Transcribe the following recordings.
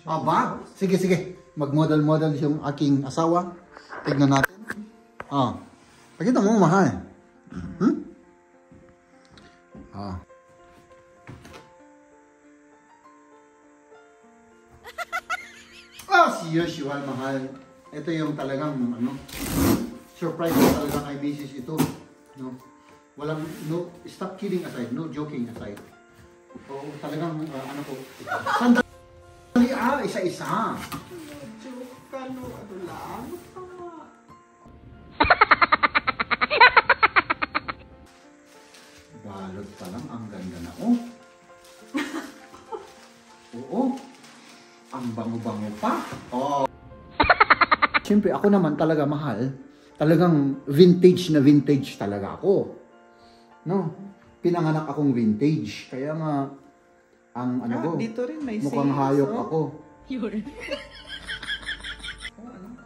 Aba? Sige, sige. Mag-model-model yung aking asawa. Tignan natin. Pakita mo, mahal. Si usual, mahal. Ito yung talagang, surprise talaga kay Mrs. ito. No? Walang, stop kidding aside, no joking aside. Oo, talagang, sandali, isa-isa. Joke ka, no, lang. Balot pa lang, ang ganda na, Oo. Ang bango-bango pa. Siyempre, ako naman talaga mahal. Talagang vintage na vintage talaga ako. No? Pinanganak akong vintage. Kaya nga, ang ko, dito rin may mukhang hayop ako. Yun.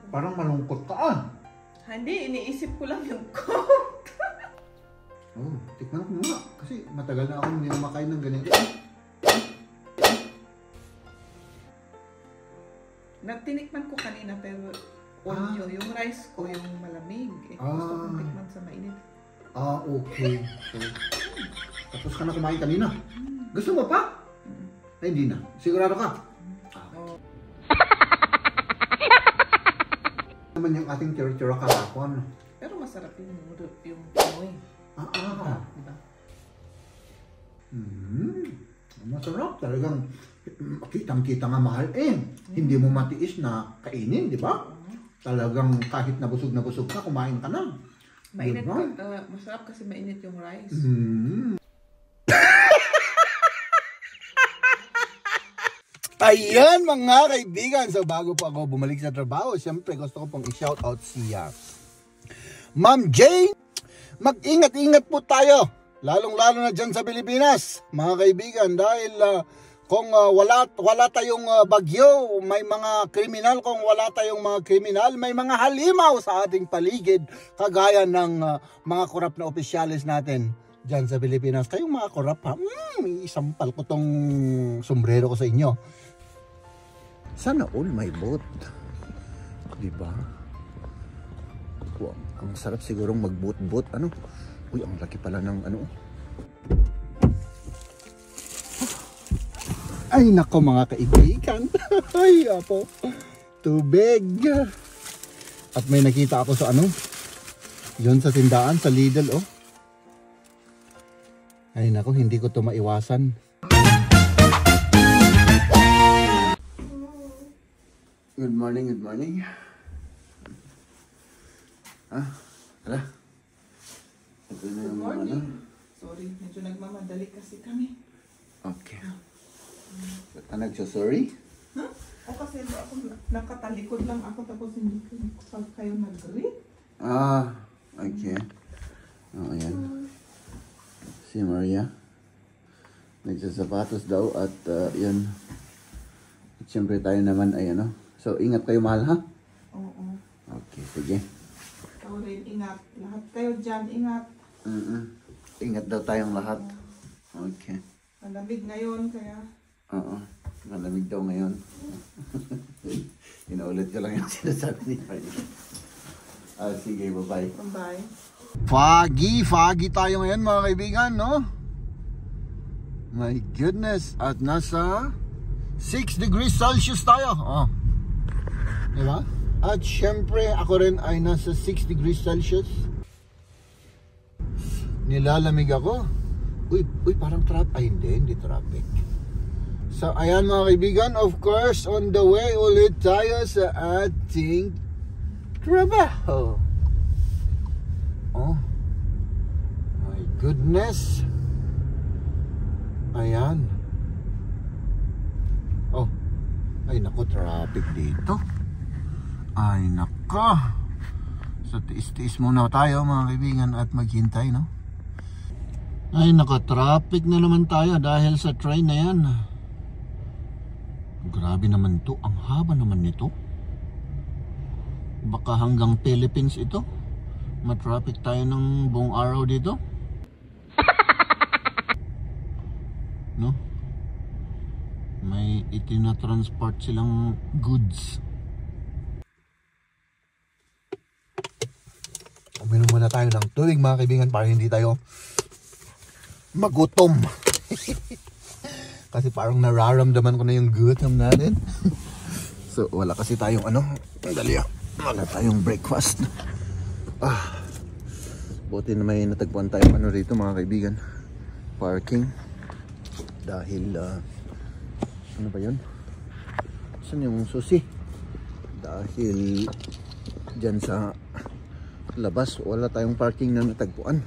Parang malungkot ka Hindi, iniisip ko lang yung coat. Tikman ko muna. Kasi matagal na akong hindi makain ng ganito. Nagtinikman ko kanina pero yung rice ko yung malamig. Gusto kong tikman sa mainit. Okay. So, tapos ka na kumain kanina. Gusto mo pa? Ay, hindi na. Sigurado ka? Naman yung ating tira-tira kahapon. Pero masarap yung Pinoy. Diba? Masarap. Talagang kitang-kita nga mahal Hindi mo matiis na kainin, di ba? Talagang kahit na busog ka, kumain ka na. Mainit diba? Masarap kasi mainit yung rice. Ayan mga kaibigan, so bago po ako bumalik sa trabaho, siyempre gusto ko pong i-shoutout siya. Ma'am Jane, mag-ingat-ingat po tayo, lalong-lalo na dyan sa Pilipinas, mga kaibigan, dahil kung wala tayong bagyo, may mga kriminal, kung wala tayong mga kriminal, may mga halimaw sa ating paligid, kagaya ng mga korap na opisyalis natin dyan sa Pilipinas. Kayong mga korap ha, isampal ko tong sombrero ko sa inyo. Sana all may boat. Diba? Wow, ang sarap sigurong mag-boat-boat. Uy, ang laki pala ng Ay, nako mga kaibigan. Ay, apo. Tubig. At may nakita ako sa yun sa tindahan, sa Lidl, Ay, nako, hindi ko to maiwasan. Good morning, good morning. Tara. Ito na yung morning. Sorry, medyo nagmamadali kasi kami. Okay. Ba't nagsasorry? O kasi ako nakatalikod lang ako tapos hindi kayo nag-greet. Okay. Ayan. Si Maria. Nagsasapatos daw at yun. At syempre tayo naman ay So, ingat kayo mahal ha? Oo. Okay, sige. Ikaw rin, ingat. Lahat kayo dyan, ingat. Ingat daw tayong lahat. Okay. Malamig ngayon, kaya... Oo. Malamig daw ngayon. Inaulit ko lang yung sinasabi ni Maria. Sige, bye-bye. Bye-bye. Foggy tayo ngayon mga kaibigan, no? My goodness. At nasa 6 degrees Celsius tayo. Diba? At syempre ako rin ay nasa 6 degrees Celsius. Nilalamig ako. Uy, parang hindi traffic. So ayan mga kaibigan, of course, on the way ulit tayo sa ating trabaho. My goodness. Ayan. Ay nako, traffic dito. Ay nako. So tiis-tiis muna tayo mga kaibigan at maghintay, no? Ay nako, traffic na naman tayo dahil sa train na yan. Grabe naman to, ang haba naman nito. Baka hanggang Philippines ito. Ma-traffic tayo ng buong araw dito. No? May itinatransport silang goods. Uminom muna tayo ng tubig mga kaibigan para hindi tayo magutom. Kasi parang nararamdaman ko na yung gutom natin. So wala kasi tayong wala tayong breakfast. Buti na may natagpuan tayong rito mga kaibigan, parking. Dahil ano ba yun? Saan yung susi? Dahil dyan sa labas wala tayong parking na natagpuan.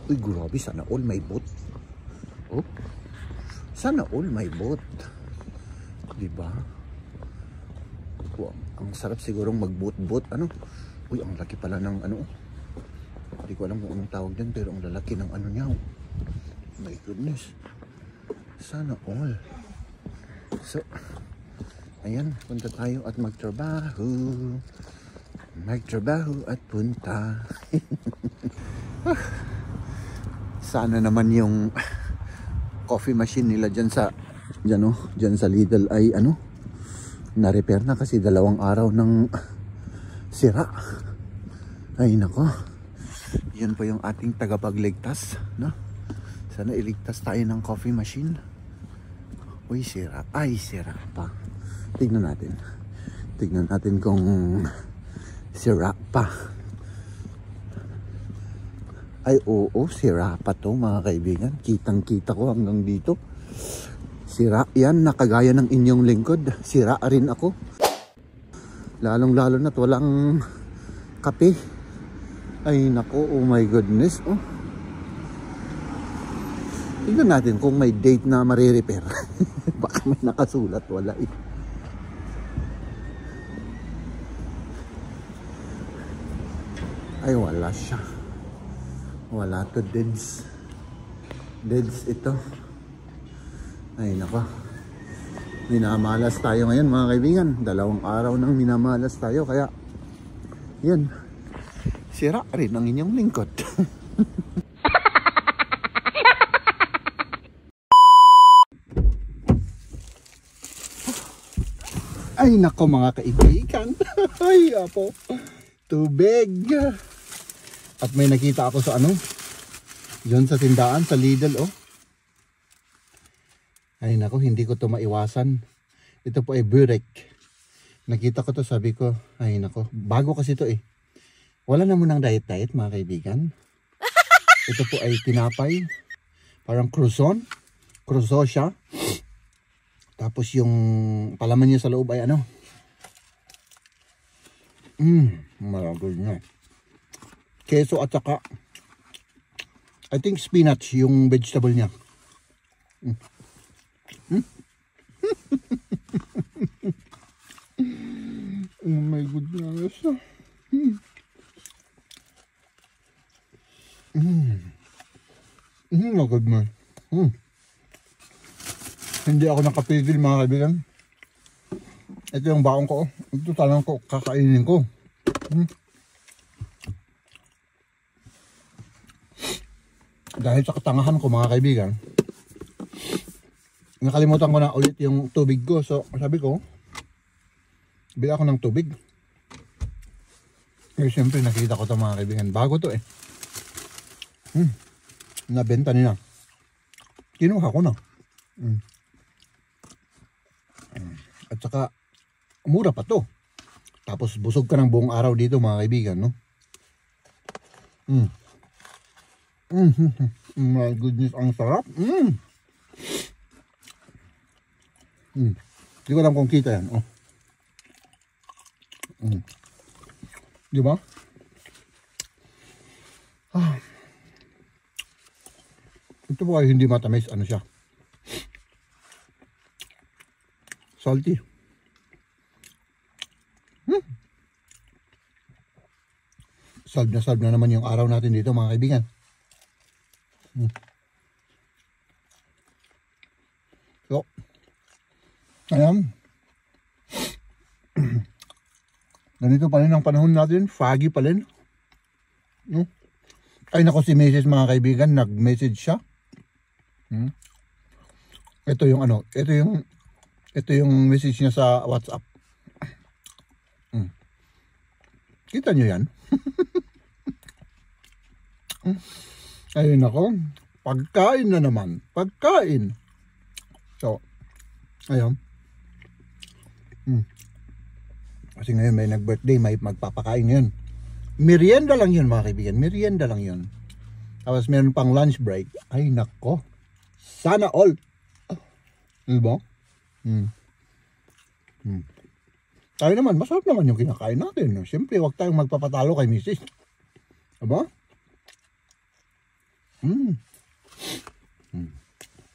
Uy, grabe, sana all may boat. Oh, sana all may boat, diba? Wow, ang sarap sigurong mag-boat. Uy, ang laki pala ng hindi ko alam kung anong tawag dyan, pero ang lalaki ng niya. My goodness, sana all. So ayan, punta tayo at magtrabaho at punta. Sana naman yung coffee machine nila dyan sa Lidl ay na-repair na, kasi 2 araw ng sira. Ay nako, yun po yung ating tagapagligtas, no? Sana iligtas tayo ng coffee machine. Uy, sira pa. Tignan natin kung sira pa. Ay oo, sira pa to mga kaibigan. Kitang kita ko hanggang dito. Sira yan, nakagaya ng inyong lingkod. Sira rin ako. Lalong lalo na't walang kape. Ay nako, oh my goodness. Oh. Tignan natin kung may date na marirepair. Baka may nakasulat, wala eh. Ay wala siya. Wala to, deads ito. Ay nako, minamalas tayo ngayon mga kaibigan. 2 araw nang minamalas tayo, kaya yan, sira rin ang inyong lingkod. Ay nako mga kaibigan. Ay apo, tubig. At may nakita ako sa yun sa tindahan, sa Lidl, oh. Ay nako, hindi ko to maiwasan. Ito po ay burek. Nakita ko to, sabi ko, ay nako, bago kasi to eh. Wala naman ng diet mga kaibigan. Ito po ay tinapay. Parang croissant siya. Tapos yung palaman niya sa loob ay malagod na. Keso at saka I think spinach yung vegetable niya. Oh my goodness. Lagod mo. Hindi ako nakapigil mga kaibigan. Ito yung baon ko. Ito talagang ko kakainin ko. Dahil sa katangahan ko mga kaibigan, nakalimutan ko na ulit yung tubig ko. So sabi ko, bili ako ng tubig. Eh siyempre nakita ko ito mga kaibigan, bago to eh. Nabenta nila. Kinuha ko na. At saka mura pa to. Tapos busog ka ng buong araw dito mga kaibigan, no? My goodness, ang sarap. Hindi ko alam kung kita yan. Oh. Di ba? Ito po ay hindi matamis. Ano siya? Salty. Salve na naman yung araw natin dito mga kaibigan. So, ayan. Ganito pa rin ang panahon natin. Foggy pa rin. No? Ay nako, si Mrs. mga kaibigan, nag-message siya. Ito yung ito yung Ito yung message niya sa WhatsApp. Kita nyo yan? Ayun ako. Pagkain na naman. Pagkain. So, ayun. Kasi ngayon may nag-birthday, may magpapakain ngayon. Merienda lang yun mga kaibigan. Merienda lang yun. Tapos meron pang lunch break. Ay nako. Sana all. Diba? Tayo naman, masarap naman yung kinakain natin. Siyempre, huwag tayong magpapatalo kay Mrs. Diba?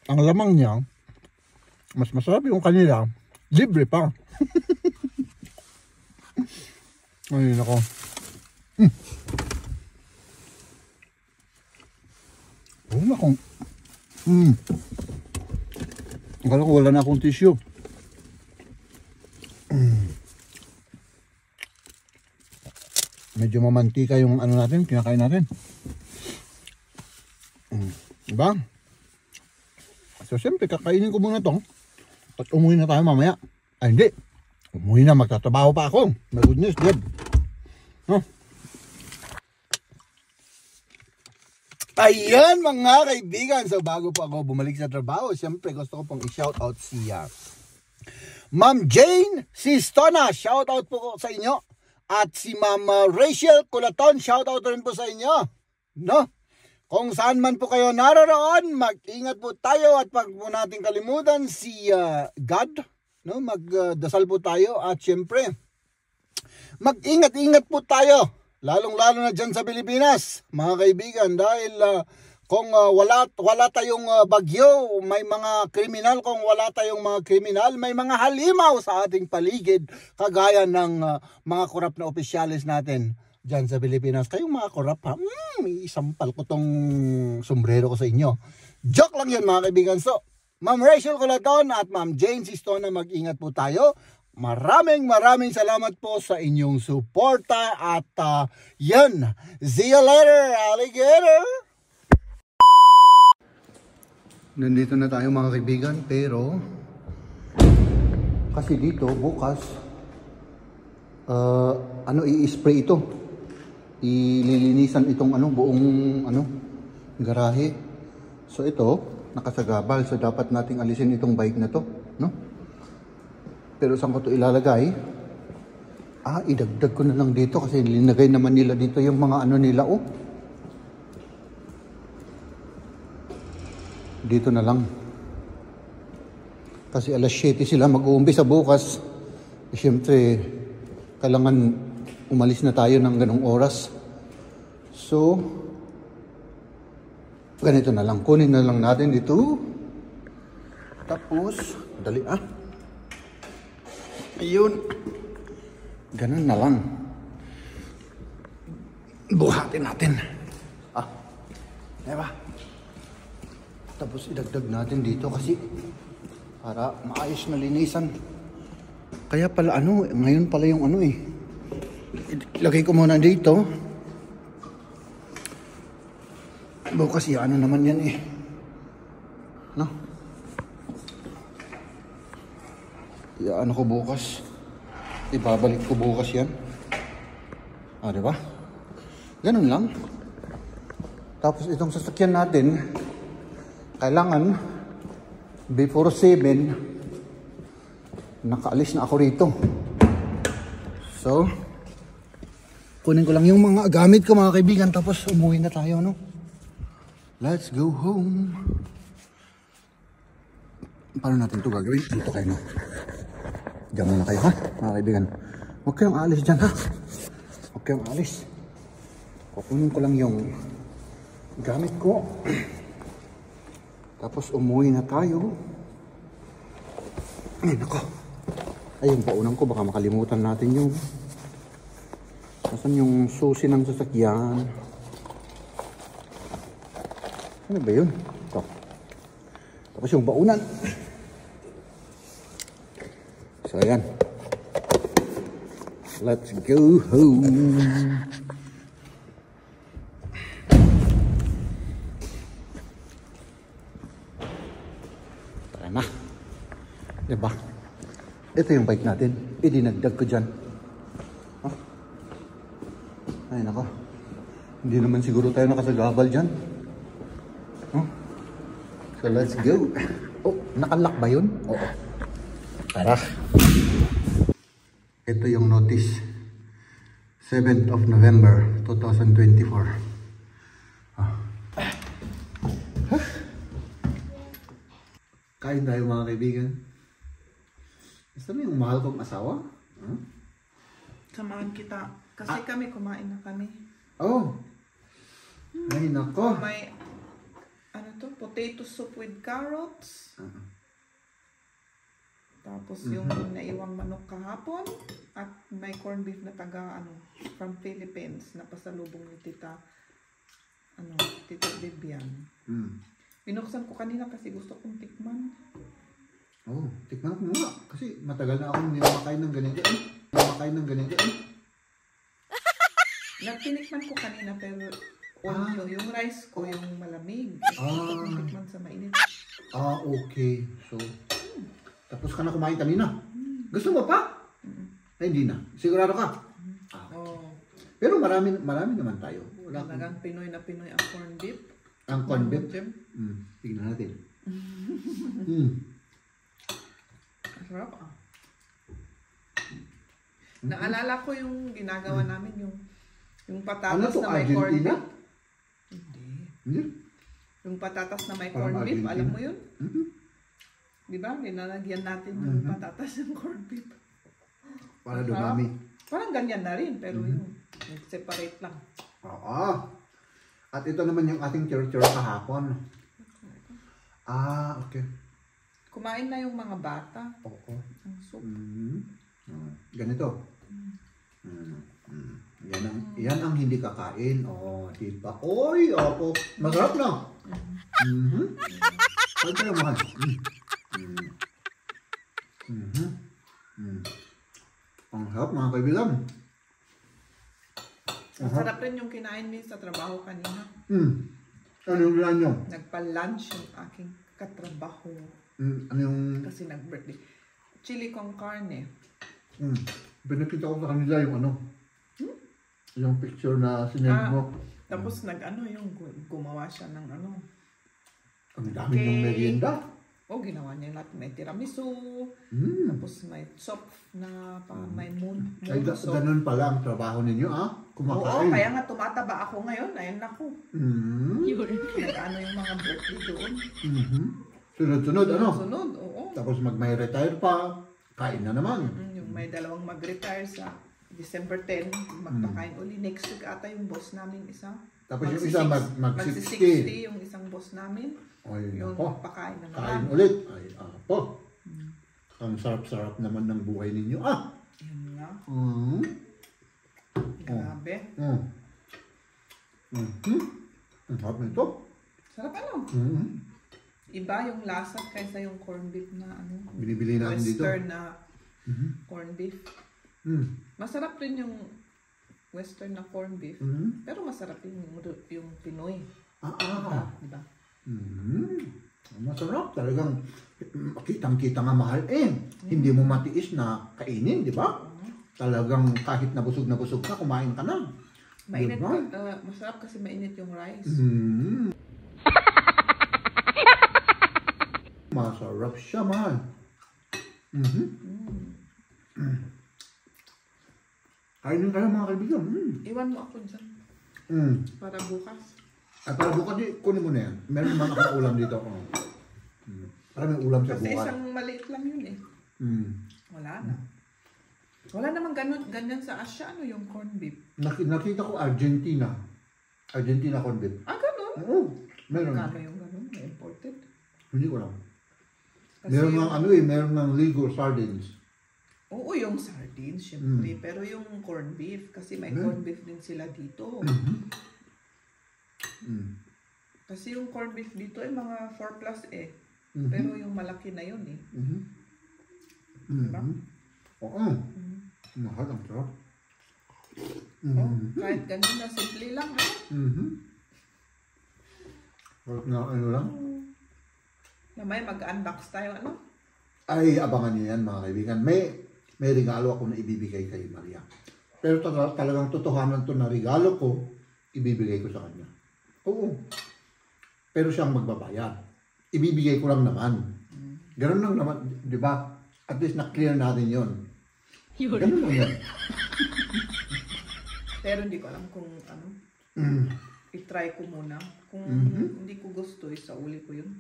Ang lamang niya, mas masarap yung kanila, libre pa. Ay, nako. Oh, nako. Akala ko wala na akong tissue. Medyo mamantika yung ano natin, kinakain natin. Diba? So, siyempre, kakainin ko muna to. At umuwi na tayo mamaya. Ay, hindi. Umuwi na, magtatrabaho pa ako. May good news, Dad. No? Ayan mga kaibigan. So, bago po ako bumalik sa trabaho, siyempre, gusto ko pong i-shoutout si Ma'am Jane Sistona. Shoutout po sa inyo. At si Ma'am Rachel Culaton. Shoutout rin po sa inyo. No? Kung saan man po kayo naroroon, mag-ingat po tayo at pag po natin kalimutan si God, no? Magdasal po tayo at syempre, mag-ingat-ingat po tayo, lalong-lalo na dyan sa Pilipinas, mga kaibigan, dahil kung wala tayong bagyo, may mga kriminal, kung wala tayong mga kriminal, may mga halimaw sa ating paligid, kagaya ng mga korap na opisyalis natin dyan sa Pilipinas. Kayong mga korap ha, isampal ko tong sombrero ko sa inyo. Joke lang yun mga kaibigan. So, Ma'am Rachel Colaton at Ma'am Jane Sistona, mag-ingat po tayo. Maraming salamat po sa inyong suporta at yan. See you later, alligator! Nandito na tayo mga kaibigan, pero kasi dito bukas i-spray ito. Ililinisan itong buong garahe. So ito nakasagabal, so dapat nating alisin itong bike na to, no? Pero saan ko to ilalagay? Idagdag ko na lang dito kasi linagay naman nila dito yung mga nila dito na lang kasi alas 7 sila mag-uumpisa bukas. Siyempre kailangan umalis na tayo ng ganong oras. So, ganito na lang. Kunin na lang natin dito. Tapos, dali ayun. Ganun na lang. Buhatin natin. Diba? Tapos idagdag natin dito kasi para maayos na linisan. Kaya pala ngayon pala yung ilagay ko muna dito. Bukas naman yan no? Ko bukas. Ibabalik ko bukas yan. Diba? Ganun lang. Tapos itong sasakyan natin, kailangan before 7 nakaalis na ako rito. So, kunin ko lang yung mga gamit ko mga kaibigan, tapos umuwi na tayo, no? Let's go home. Paano natin ito gagawin? Dito kayo, no? Diyan muna kayo, ha? Mga kaibigan. Huwag kayong aalis dyan, ha? Huwag kayong aalis. Kukunin ko lang yung gamit ko. Tapos umuwi na tayo. Ay, nako. Ayun, paunan ko. Baka makalimutan natin yung... Nasaan yung susi ng sasakyan? Ano ba yun? Ito. Tapos yung baunan. So, ayan. Let's go home. Tara na. Diba? Ito yung bike natin. Idinagdag ko dyan. Oh. Ay, nako. Hindi naman siguro tayo nakasagabal dyan. Oh. So, let's go. Oh, nakalock ba yun? Oo. Tara. Ito yung notice. 7th of November, 2024. Ah. Kain tayo mga kaibigan. Gusto mo yung mahal kong asawa? Huh? Samahan kita. Kasi kami, kumain na kami. Oh. Ay, nako. May, ano to, potato soup with carrots. Tapos yung naiwang manok kahapon. At may corned beef na taga, from Philippines. Na pasalubong ni Tita, Tita Vivian. Binuksan ko kanina kasi gusto kong tikman. Oh, tikman ko nga. Kasi matagal na akong nimakain ng ganito. Nimakain ng ganito. Nagtinikman ko kanina pero yung rice ko yung malamig. Gusto kong tikman sa mainit. Ah, okay. So, tapos ka na kumain kanina? Gusto mo pa? Ay, hindi na. Sigurado ka? Oh. Pero marami naman tayo. Talagang Pinoy na Pinoy ang corned beef. Ang corned beef? Tignan natin. Sarap ah. Naalala ko yung ginagawa namin yung patatas na may corned beef. Hindi. Yung patatas na may corned beef, alam mo yun? Di ba? Linalagyan natin yung patatas ng corned beef. Para dumami. Parang ganyan na rin, pero yung separate lang. Oo. At ito naman yung ating church kahapon. Ah, okay. Kumain na yung mga bata. Oo. Ang soup. Ganito. Yan ang hindi kakain. Oh, diba? Oy, opo. Masarap na. Pwede tayo mahal. Ang sarap mga kaibigan. Ang sarap rin yung kinain din sa trabaho kanina. Ano yung plan nyo? Nagpa-lunch yung aking katrabaho. Ano yung... Kasi nag-birthday. Chili con carne. Pinakita ko sa kanila yung ano. Yung picture na sinend mo. Tapos yung gumawa siya ng Ang dami ng merienda. Ginawa niya lahat. May tiramisu. Tapos may soup na may moon Ay, soup. ganun pala ang trabaho ninyo, kumakain. Oo, kaya nga tumataba ako ngayon. Ayun ako. Nag-ano yung mga birthday doon. Sunod-sunod, Sunod, oo. Tapos may retire pa, kain na naman. Yung may dalawang mag-retire sa December 10, magpakain uli. Next week ata yung boss namin isa. Tapos yung isa mag-60 yung isang boss namin. Ay, yung ako. magpakain na Kain naman. ulit. Ay, apo. Ang sarap-sarap naman ng buhay ninyo. Yun nga. Grabe. Ang sarap nito. Sarap Iba yung lasa kaysa yung corned beef na binibili natin dito. Western na corned beef. Masarap rin yung western na corned beef. Pero masarap yung Pinoy. Diba? Masarap. Talagang kitang-kita nga mahal Hindi mo matiis na kainin, di ba? Talagang kahit na busog ka, kumain ka na. Mainit, masarap kasi mainit yung rice. Masarap siya, mahal. Kainin kayo mga kaibigan. Iwan mo ako dyan. Para bukas. Ay, para bukas, kunin mo na yan. Meron naman akong ulam dito. Para may ulam sa Kasi bukas. isang maliit lang yun Wala na. Wala naman ganyan sa Asia, yung corned beef. Nakita ko Argentina. Argentina corned beef. Ganun? Oo. Meron. Kala yung ganun, may imported. Hindi ko lang. Kasi meron ng meron ng Ligo sardines. Oo, yung sardines, syempre. Pero yung corned beef, kasi may corned beef din sila dito. Kasi yung corned beef dito ay mga 4 plus Pero yung malaki na yun Diba? Oo. Mahal ang sarap. Kahit ganun na, simple lang. Kahit na lang. Namay mag-unbox tayo, Ay, abangan niyo yan mga kaibigan. May regalo ako na ibibigay kay Maria. Pero talagang totohanan to na regalo ko, ibibigay ko sa kanya. Oo. Pero siyang magbabayad. Ibibigay ko lang naman. Ganun lang naman, di ba? At least na-clear natin yun. Ganun lang yan. Pero hindi ko alam kung ano. I-try ko muna. Kung hindi ko gusto, isauli ko yun.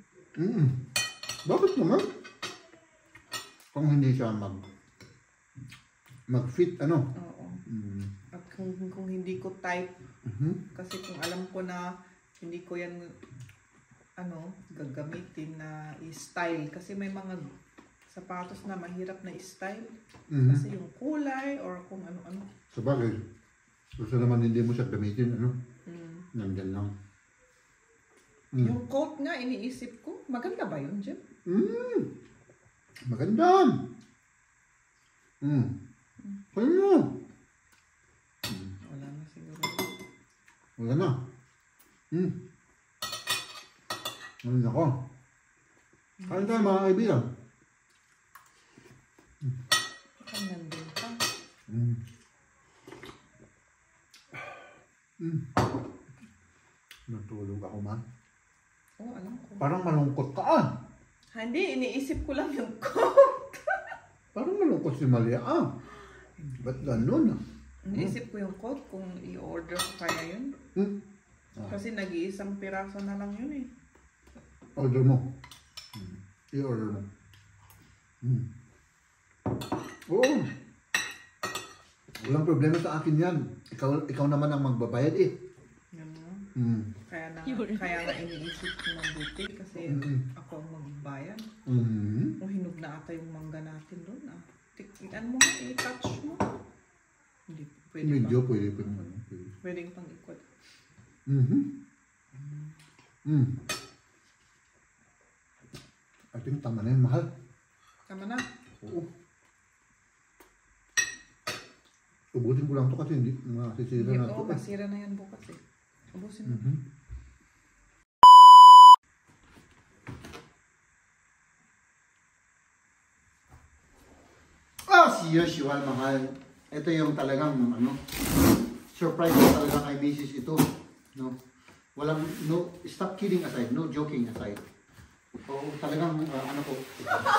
Bakit naman? Kung hindi siya mag-fit, ano? Oo. At kung hindi ko type, kasi kung alam ko na hindi ko yan gagamitin na i-style. Kasi may mga sapatos na mahirap na i-style. Kasi yung kulay or kung ano-ano. Sabagay. Gusto naman hindi mo siya gamitin, ano? Nandyan lang. Yung coat nga, iniisip ko. Maganda ba yun, Jim? Maganda. Ano? Wala na siguro. Wala na. Ano na ko? Kain tayo mga kaibigan. Ang nandun pa. Natulog ako man. Oo, alam ko. Parang malungkot ka ah. Hindi, iniisip ko lang yung coat. Parang malungkot si Malia ah. Ba't ganun ah? Iniisip ko yung coat kung i-order ko kaya yun. Kasi nag-iisang piraso na lang yun eh. Order mo. I-order mo. Oo. Walang problema sa akin yan. Ikaw naman ang magbabayad eh. Yan nga. Kaya nga iniisip ko mabuti kasi ako ang magbayad. Kung hinog na ata yung mangga natin doon ah. Tikman mo, i-touch mo. Hindi, pwede medyo pa. pwede. Pwedeng pang ikot. I think tama na yun, mahal. Tama na. Oo. Ubusin ko lang to kasi hindi masisira na to. Oo, masira na yan bukas eh. Ubusin mo. As usual, mahal. Ito yung talagang surprise na talaga kay Mrs. ito. No? Stop kidding aside, no joking aside. Oo, talagang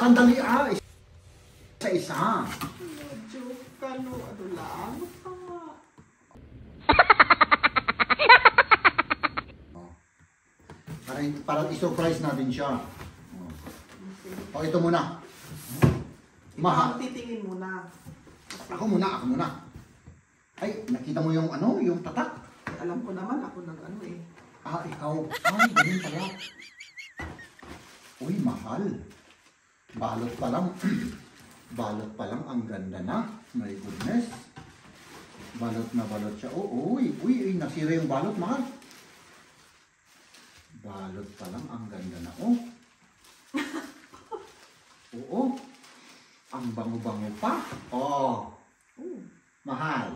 sandali isa. Joke ka, no? Ano lang? Para i-surprise natin siya. Ito muna. Mahal. Titingin muna. Ako muna. Ay, nakita mo yung yung tatak? Alam ko naman ako eh. Ikaw. Ay, ganun pala. Uy, mahal. Balot pa lang. Balot pa lang, ang ganda na. My goodness. Balot na balot siya. Uy, nasira yung balot, mahal. Balot pa lang, ang ganda na. Oo. Ang bango-bango pa. Mahal.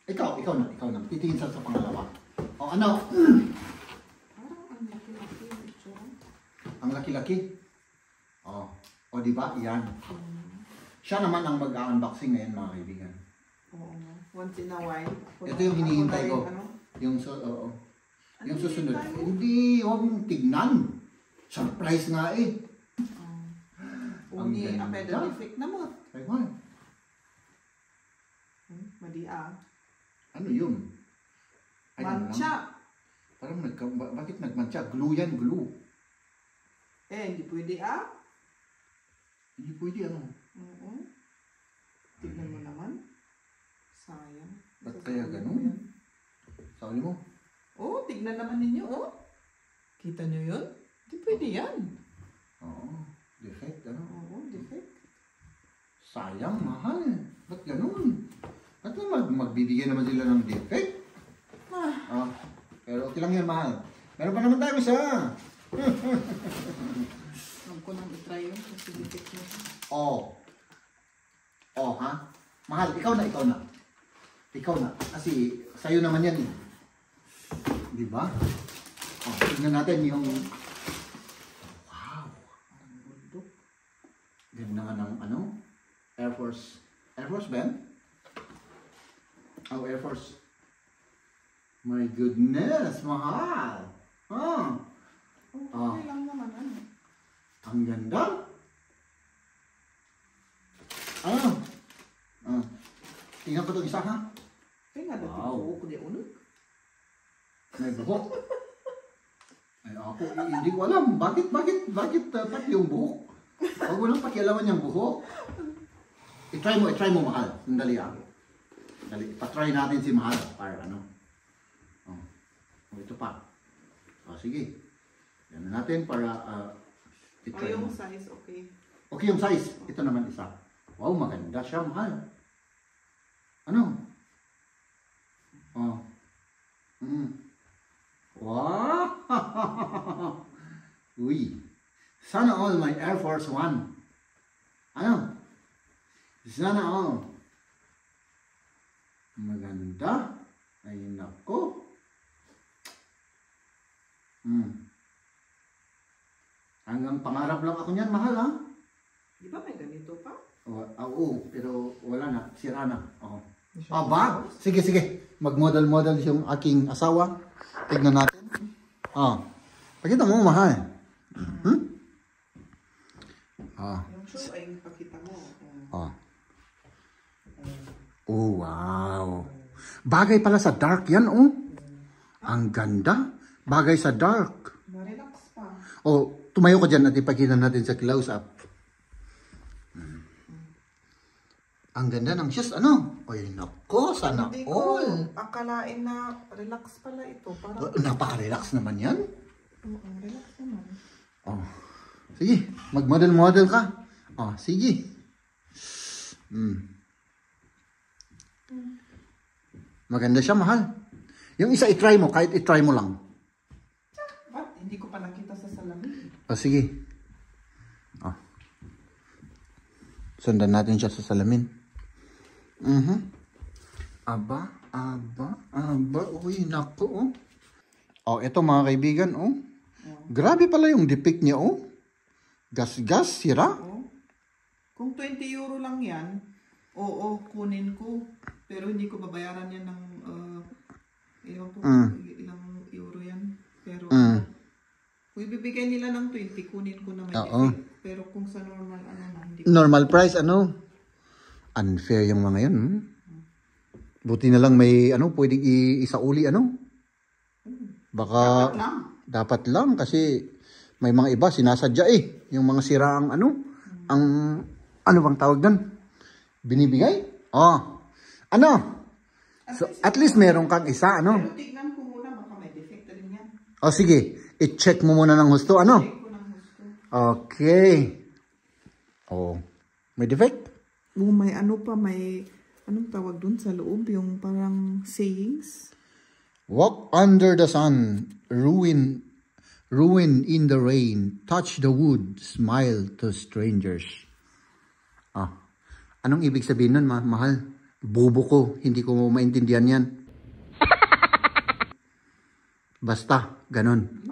Ikaw na. Titingin sa pangalawa. Ano? Parang ang laki-laki yung itsura. Ang laki-laki? Diba? Yan. Siya naman ang mag-unboxing ngayon, mga kaibigan. Oo. Once in a while. Ito yung hinihintay ko. Yung susunod. Hindi, huwag mong tignan. Surprise nga eh. Uni, apeda defect na mo. Ay, why? Madi Ano yun? Mancha. Parang bakit nagmancha? Glue yan, glue. Hindi pwede Hindi pwede Oo. Tignan mo naman. Sayang. Ba't kaya ganun? Sabi mo? Tignan naman ninyo, Kita nyo yun? Hindi pwede yan. Oo. Defect, Oo, defect. Sayang, mahal. Ba't ganun? Ba't magbibigay naman sila ng defect? Pero okay lang yan, mahal. Meron pa naman tayo isa. Huwag ko nang itry yun kasi defect mo. Ha? Mahal, ikaw na. Kasi sa'yo naman yan eh. Di ba? Tignan natin yung... Ganda nga ng ano? Air Force. Air Force ba yan? Oh, Air Force. My goodness, mahal. Ah. Okay lang naman, ano. Ang ganda. Ah. Ah. Tingnan ko itong isa, ha? Kaya nga dati Wow. ko di ulit. May buhok. Ay, ako, hindi ko alam. Bakit pati yung buhok? Huwag mo lang pakialaman yung buhok. I-try mo, mahal. Sandali ako. Dali, patry natin si mahal. Para ano. Oh, ito pa. Oh, sige. Yan natin para i-try yung mo. size, okay. Okay yung size. Ito naman isa. Wow, maganda siya, mahal. Ano? Oh. Wow! Uy. Sana all my Air Force One. Ano? Sana all. Maganda. Ay, nako. Hanggang pangarap lang ako niyan, mahal, ha? Di ba may ganito pa? Oo, pero wala na. Sira na. Oo. Aba? Sige, sige. Mag-model-model yung aking asawa. Tignan natin. Pakita mo, mahal. Yung shoe ay pakita mo. Oh, wow. Bagay pala sa dark yan, oh. Ang ganda. Bagay sa dark. Ma-relax pa. Oh, tumayo ka dyan at ipakita natin sa close-up. Ang ganda ng shoes, ano? Ay, nako, sana Hindi ko all. akalain na relax pala ito. Parang Napaka-relax naman yan. oo, relax naman. Oh. Sige, mag-model-model ka. Oh, sige. Maganda siya, mahal. Yung isa i-try mo, kahit i-try mo lang. Ba't? Hindi ko pa nakita sa salamin. Oh, sige. Oh. Sundan natin siya sa salamin. Aba. Uy, naku, oh. Oh, ito mga kaibigan, oh. Grabe pala yung depict niya, oh. Gas-gas, sira. Oo. Kung 20 euro lang yan, oo, kunin ko. Pero hindi ko babayaran yan ng, ewan ko, ilang euro yan. Pero, kung ibibigay nila ng 20, kunin ko na may effect. Pero kung sa normal, hindi ko. Normal price, ano? Unfair yung mga yun. Buti na lang may, pwedeng isauli, Baka, dapat lang kasi may mga iba sinasadya yung mga siraang ang ano bang tawag doon? Binibigay? So at least meron kang isa, Pero tignan ko muna, baka may defect rin yan. Sige, i-check mo muna ng husto, Check ko ng gusto. Okay. May defect? May may, anong tawag dun sa loob? Yung parang sayings? Walk under the sun, ruin in the rain, touch the wood, smile to strangers. Anong ibig sabihin nun, mahal? Bobo ko, hindi ko maintindihan yan. Basta, ganun.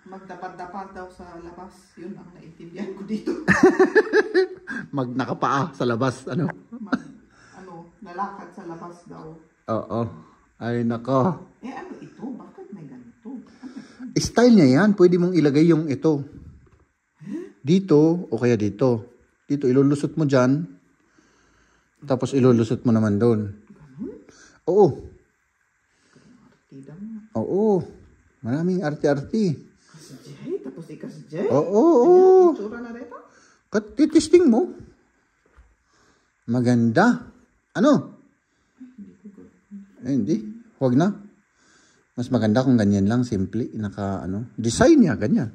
Magdapat-dapat daw sa labas. Yun ang naintindihan ko dito. Nakapaa sa labas, Nalakad sa labas daw. Oo. Ay, nako. Ano ito? Bakit may ganito? Style niya yan. Pwede mong ilagay yung ito. Dito, o kaya dito. Dito, ilulusot mo dyan. Tapos ilulusot mo naman doon. Oo. Oo. Maraming arte-arte. Kasi Jay, tapos ikas Jay. Oo. Itsura na rito? Titisting mo. Maganda. Hindi. Huwag na. Mas maganda kung ganyan lang. Simple. Design niya. Ganyan.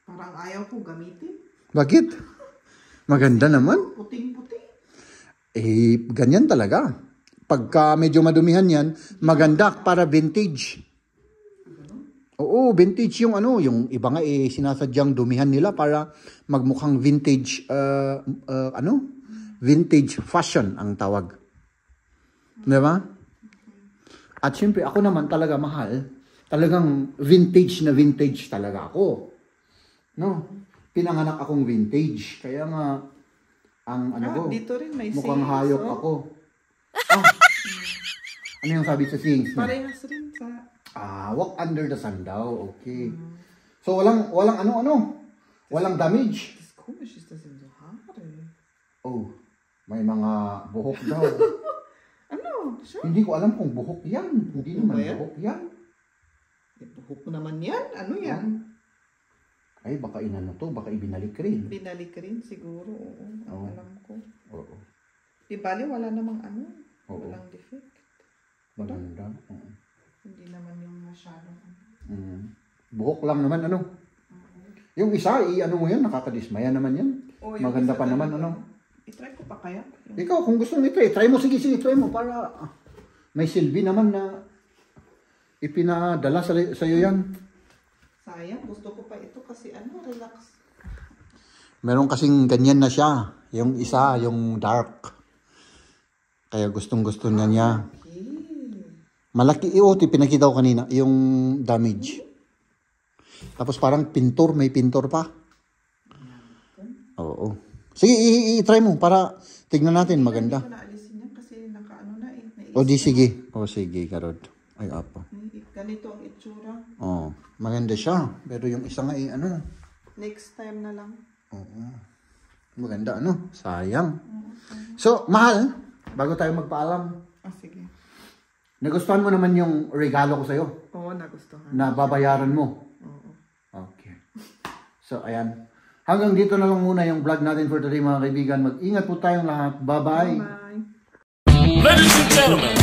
Parang ayaw ko gamitin. Bakit? Maganda naman. Puting-puti. Ganyan talaga. Pagka medyo madumihan yan, maganda para vintage. Oo, vintage yung yung iba nga sinasadyang dumihan nila para magmukhang vintage, vintage fashion ang tawag. Diba? At syempre, ako naman talaga mahal. Talagang vintage na vintage talaga ako. No? Pinanganak akong vintage. Kaya nga, ang ano ko, dito rin may mukhang sayings, hayop oh. ako. Ah, ano yung sabi sa sayings niya? Parehas rin sa... Walk under the sun daw. Okay. So, walang ano-ano. Walang damage. Das komisch ist das in so Haare. Oh, may mga buhok daw. Ano? Sure. Hindi ko alam kung buhok yan. Hindi naman buhok yan. Buhok naman yan. Ano yan? Ay, baka inano to. Baka ibinalik rin. Binalik rin siguro. Oo. Ang alam ko. Oo. Di bali, wala namang ano. Oo. Walang defect. Maganda. Hindi naman yung masyadong ano. Buhok lang naman, ano? Yung isa, ano mo yan, nakakadismaya naman yan. Maganda pa naman, ano? I-try ko pa kaya? Ikaw, kung gusto mo i-try, try mo, sige, try mo, para may silbi naman na ipinadala sa'yo yan. Sayang, gusto ko pa ito kasi ano, relax. Meron kasing ganyan na siya. Yung isa, yung dark. Kaya gustong-gusto na niya. Malaki, pinakita ko kanina, yung damage. Tapos parang pintor, may pintor pa. Oo. Sige, i-try mo para tignan natin, maganda. Hindi ko naalisin yan kasi nakaano na eh. O di sige. O sige, Karod. Ay, apa. Ganito ang itsura. Oo. Maganda siya. Pero yung isa nga ano. Next time na lang. Oo. Maganda ano. Sayang. So, mahal. Bago tayo magpaalam. Sige. Nagustuhan mo naman yung regalo ko sa'yo? Oo, nagustuhan. Na babayaran mo? Oo. Okay. So, ayan. Hanggang dito na lang muna yung vlog natin for today, mga kaibigan. Mag-ingat po tayong lahat. Bye-bye. Bye. Ladies and gentlemen,